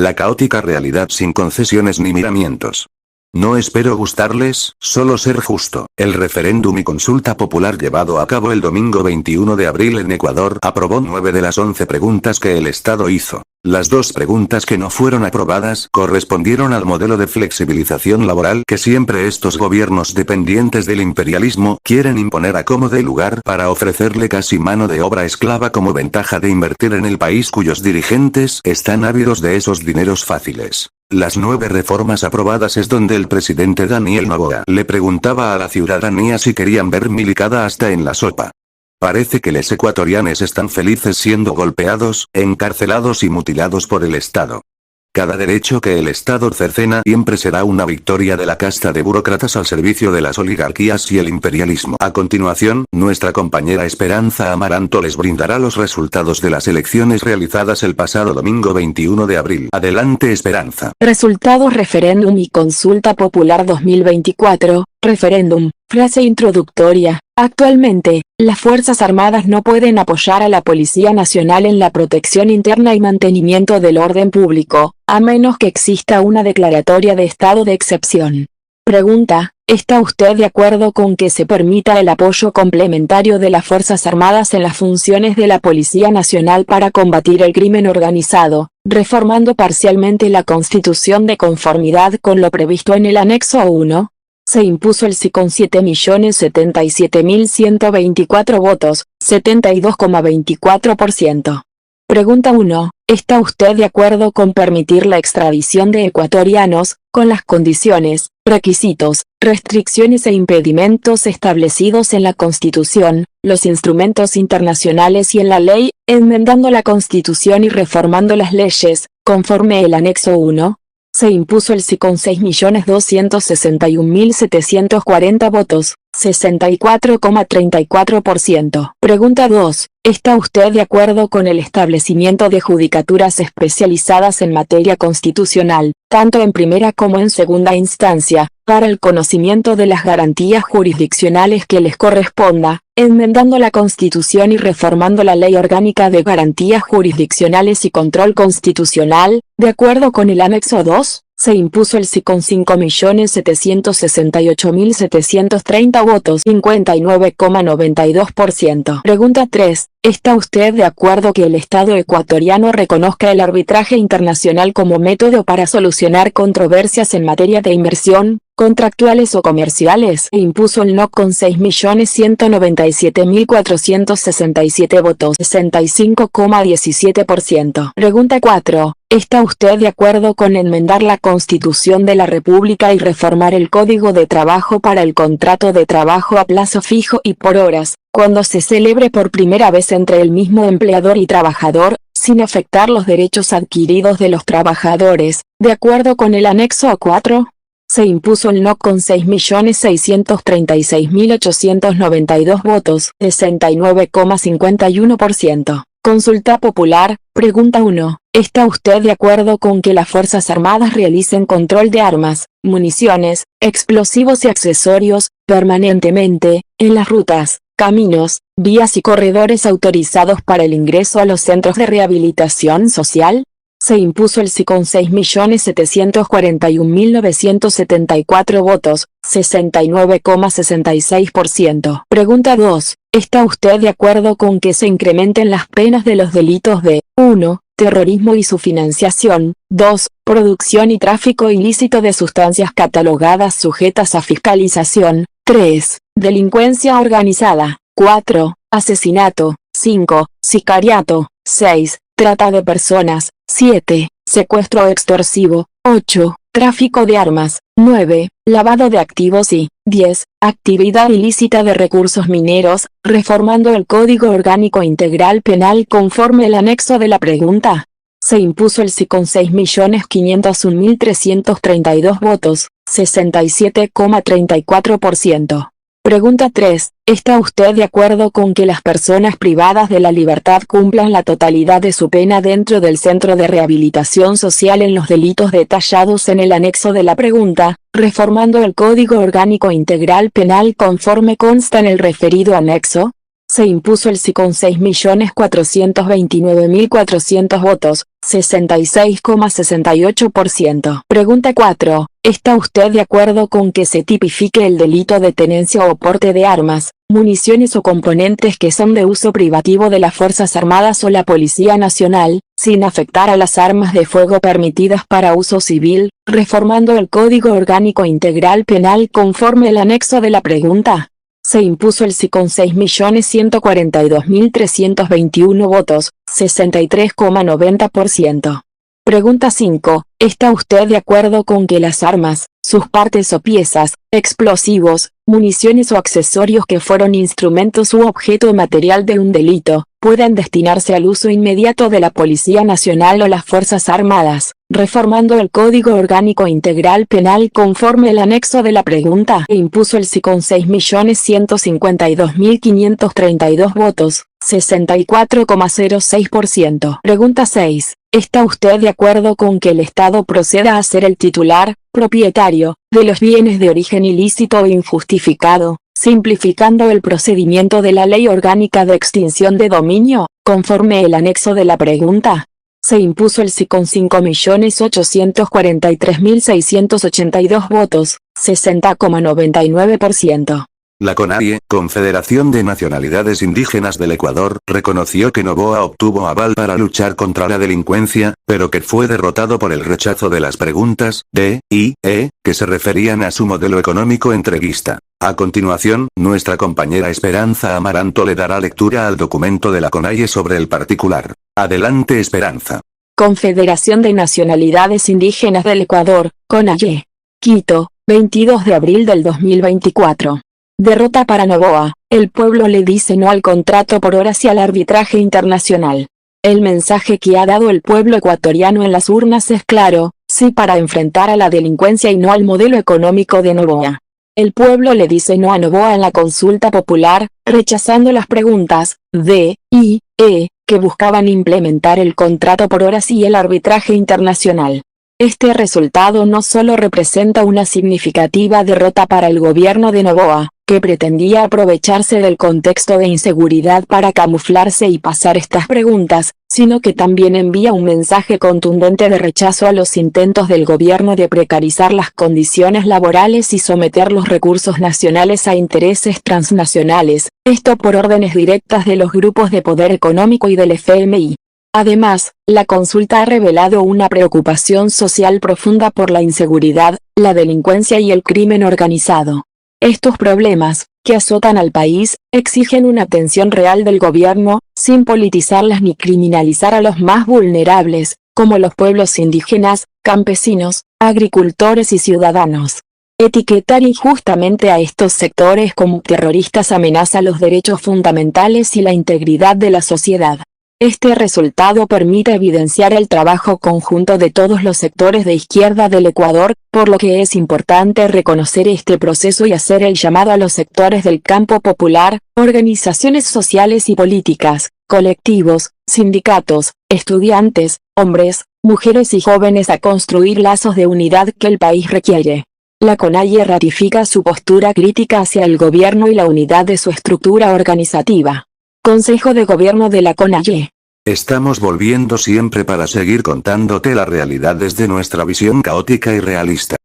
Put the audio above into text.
La caótica realidad sin concesiones ni miramientos. No espero gustarles, solo ser justo. El referéndum y consulta popular llevado a cabo el domingo 21 de abril en Ecuador aprobó 9 de las 11 preguntas que el Estado hizo. Las 2 preguntas que no fueron aprobadas correspondieron al modelo de flexibilización laboral que siempre estos gobiernos dependientes del imperialismo quieren imponer a como dé lugar para ofrecerle casi mano de obra esclava como ventaja de invertir en el país cuyos dirigentes están ávidos de esos dineros fáciles. Las 9 reformas aprobadas es donde el presidente Daniel Noboa le preguntaba a la ciudadanía si querían ver milicada hasta en la sopa. Parece que los ecuatorianos están felices siendo golpeados, encarcelados y mutilados por el Estado. Cada derecho que el Estado cercena siempre será una victoria de la casta de burócratas al servicio de las oligarquías y el imperialismo. A continuación, nuestra compañera Esperanza Amaranto les brindará los resultados de las elecciones realizadas el pasado domingo 21 de abril. Adelante, Esperanza. Resultados referéndum y consulta popular 2024, referéndum, frase introductoria. Actualmente, las Fuerzas Armadas no pueden apoyar a la Policía Nacional en la protección interna y mantenimiento del orden público, a menos que exista una declaratoria de estado de excepción. Pregunta: ¿está usted de acuerdo con que se permita el apoyo complementario de las Fuerzas Armadas en las funciones de la Policía Nacional para combatir el crimen organizado, reformando parcialmente la Constitución de conformidad con lo previsto en el anexo 1? Se impuso el sí con 7.077.124 votos, 72,24%. Pregunta 1. ¿Está usted de acuerdo con permitir la extradición de ecuatorianos, con las condiciones, requisitos, restricciones e impedimentos establecidos en la Constitución, los instrumentos internacionales y en la ley, enmendando la Constitución y reformando las leyes, conforme el anexo 1? Se impuso el sí con 6.261.740 votos, 64,34%. Pregunta 2. ¿Está usted de acuerdo con el establecimiento de judicaturas especializadas en materia constitucional, tanto en primera como en segunda instancia, para el conocimiento de las garantías jurisdiccionales que les corresponda, enmendando la Constitución y reformando la Ley Orgánica de Garantías Jurisdiccionales y Control Constitucional, de acuerdo con el anexo 2? Se impuso el sí con 5.768.730 votos, 59,92%. Pregunta 3. ¿Está usted de acuerdo que el Estado ecuatoriano reconozca el arbitraje internacional como método para solucionar controversias en materia de inversión, contractuales o comerciales? E impuso el no con 6.197.467 votos, 65,17%. Pregunta 4. ¿Está usted de acuerdo con enmendar la Constitución de la República y reformar el Código de Trabajo para el contrato de trabajo a plazo fijo y por horas, cuando se celebre por primera vez entre el mismo empleador y trabajador, sin afectar los derechos adquiridos de los trabajadores, de acuerdo con el anexo 4? Se impuso el no con 6.636.892 votos, 69,51%. Consulta popular, pregunta 1. ¿Está usted de acuerdo con que las Fuerzas Armadas realicen control de armas, municiones, explosivos y accesorios, permanentemente, en las rutas, caminos, vías y corredores autorizados para el ingreso a los centros de rehabilitación social? Se impuso el sí con 6.741.974 votos, 69,66%. Pregunta 2. ¿Está usted de acuerdo con que se incrementen las penas de los delitos de 1. Terrorismo y su financiación, 2. Producción y tráfico ilícito de sustancias catalogadas sujetas a fiscalización, 3. Delincuencia organizada, 4. Asesinato, 5. Sicariato, 6. Trata de personas, 7. Secuestro extorsivo, 8. Tráfico de armas, 9. Lavado de activos y 10. Actividad ilícita de recursos mineros, reformando el Código Orgánico Integral Penal conforme el anexo de la pregunta? Se impuso el sí con 6.501.332 votos, 67,34%. Pregunta 3. ¿Está usted de acuerdo con que las personas privadas de la libertad cumplan la totalidad de su pena dentro del centro de rehabilitación social en los delitos detallados en el anexo de la pregunta, reformando el Código Orgánico Integral Penal conforme consta en el referido anexo? Se impuso el sí con 6.429.400 votos, 66,68%. Pregunta 4. ¿Está usted de acuerdo con que se tipifique el delito de tenencia o porte de armas, municiones o componentes que son de uso privativo de las Fuerzas Armadas o la Policía Nacional, sin afectar a las armas de fuego permitidas para uso civil, reformando el Código Orgánico Integral Penal conforme el anexo de la pregunta? Se impuso el sí con 6.142.321 votos, 63,90%. Pregunta 5. ¿Está usted de acuerdo con que las armas, sus partes o piezas, explosivos, municiones o accesorios que fueron instrumentos u objeto material de un delito, puedan destinarse al uso inmediato de la Policía Nacional o las Fuerzas Armadas, reformando el Código Orgánico Integral Penal conforme el anexo de la pregunta? Impuso el sí con 6.152.532 votos, 64,06%. Pregunta 6. ¿Está usted de acuerdo con que el Estado proceda a ser el titular, propietario, de los bienes de origen ilícito o injustificado, simplificando el procedimiento de la Ley Orgánica de Extinción de Dominio, conforme el anexo de la pregunta? Se impuso el sí con 5.843.682 votos, 60,99%. La CONAIE, Confederación de Nacionalidades Indígenas del Ecuador, reconoció que Noboa obtuvo aval para luchar contra la delincuencia, pero que fue derrotado por el rechazo de las preguntas D y E, que se referían a su modelo económico entreguista. A continuación, nuestra compañera Esperanza Amaranto le dará lectura al documento de la CONAIE sobre el particular. Adelante, Esperanza. Confederación de Nacionalidades Indígenas del Ecuador, CONAIE. Quito, 22 de abril del 2024. Derrota para Noboa, el pueblo le dice no al contrato por horas y al arbitraje internacional. El mensaje que ha dado el pueblo ecuatoriano en las urnas es claro, sí para enfrentar a la delincuencia y no al modelo económico de Noboa. El pueblo le dice no a Noboa en la consulta popular, rechazando las preguntas D y E, que buscaban implementar el contrato por horas y el arbitraje internacional. Este resultado no solo representa una significativa derrota para el gobierno de Noboa, que pretendía aprovecharse del contexto de inseguridad para camuflarse y pasar estas preguntas, sino que también envía un mensaje contundente de rechazo a los intentos del gobierno de precarizar las condiciones laborales y someter los recursos nacionales a intereses transnacionales, esto por órdenes directas de los grupos de poder económico y del FMI. Además, la consulta ha revelado una preocupación social profunda por la inseguridad, la delincuencia y el crimen organizado. Estos problemas, que azotan al país, exigen una atención real del gobierno, sin politizarlas ni criminalizar a los más vulnerables, como los pueblos indígenas, campesinos, agricultores y ciudadanos. Etiquetar injustamente a estos sectores como terroristas amenaza los derechos fundamentales y la integridad de la sociedad. Este resultado permite evidenciar el trabajo conjunto de todos los sectores de izquierda del Ecuador, por lo que es importante reconocer este proceso y hacer el llamado a los sectores del campo popular, organizaciones sociales y políticas, colectivos, sindicatos, estudiantes, hombres, mujeres y jóvenes a construir lazos de unidad que el país requiere. La CONAIE ratifica su postura crítica hacia el gobierno y la unidad de su estructura organizativa. Consejo de Gobierno de la CONAIE. Estamos volviendo siempre para seguir contándote la realidad desde nuestra visión caótica y realista.